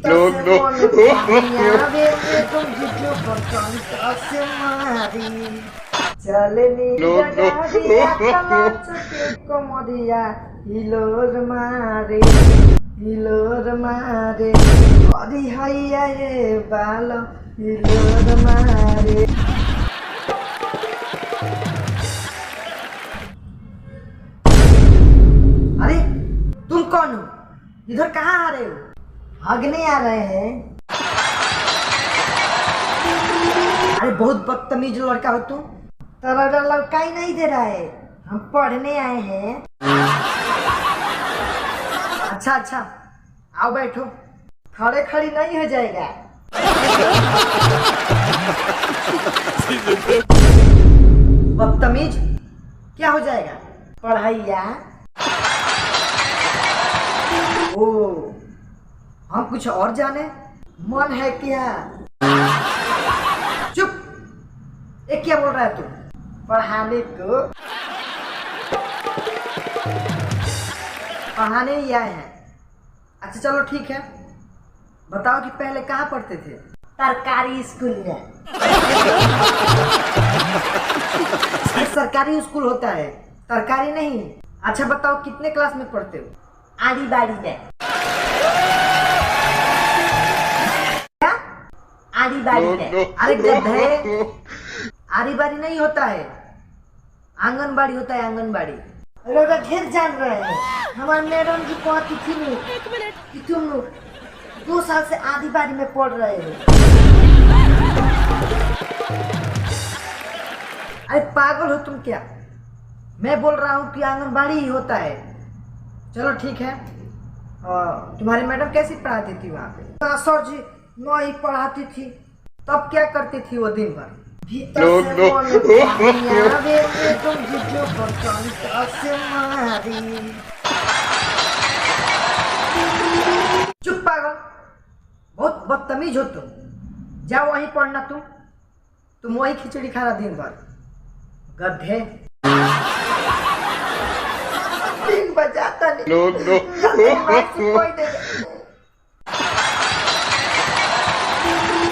भीतर से मन पानिया वे तुम जिज्जो बर्तन से मारी चलनी गाड़िया कला चके कमरिया हिलोर मारे अरे हैया ये बाल हिलोर मारे। अरे तुम कौन हो? इधर कहाँ आ रहे हो? भागने आ रहे हैं? अरे बहुत बदतमीज लड़का हो तुम। तेरा लड़का ही नहीं दे रहा है, हम पढ़ने आए हैं। अच्छा आओ बैठो, खड़े खड़ी नहीं हो जाएगा। बदतमीज क्या हो जाएगा? पढ़ाइया ओ हम कुछ और जाने मन है क्या? चुप, ये क्या बोल रहा है तू? पढ़ाने ही आए हैं। अच्छा चलो ठीक है, बताओ कि पहले कहाँ पढ़ते थे? सरकारी स्कूल में। सरकारी स्कूल होता है, सरकारी नहीं। अच्छा बताओ कितने क्लास में पढ़ते हो? आड़ी बाड़ी में। क्या? आड़ी बाड़ी में? अरे गधे, आड़ी बाड़ी नहीं होता है, आंगनबाड़ी होता है, आंगनबाड़ी। लोग ढेर जान रहे हैं। हमारे मैडम जी कहती थी कि तुम 2 साल से आधी बारी में पढ़ रहे हो। अरे पागल हो तुम क्या? मैं बोल रहा हूँ कि आंगनबाड़ी ही होता है। चलो ठीक है। तुम्हारी मैडम कैसी पढ़ाती थी वहाँ पे? सर जी नहीं पढ़ाती थी। तब क्या करती थी वो दिन भर? भीतर से मन पानिया वे तुम जिज्जो बर्तन से मारी। चुप पागल, बहुत बदतमीज हो तुम। जाओ वहीं पढ़ना। तुम वहीं खिचड़ी खाना दिन भर, गधे। 3 बजाता नहीं। कोई नहीं।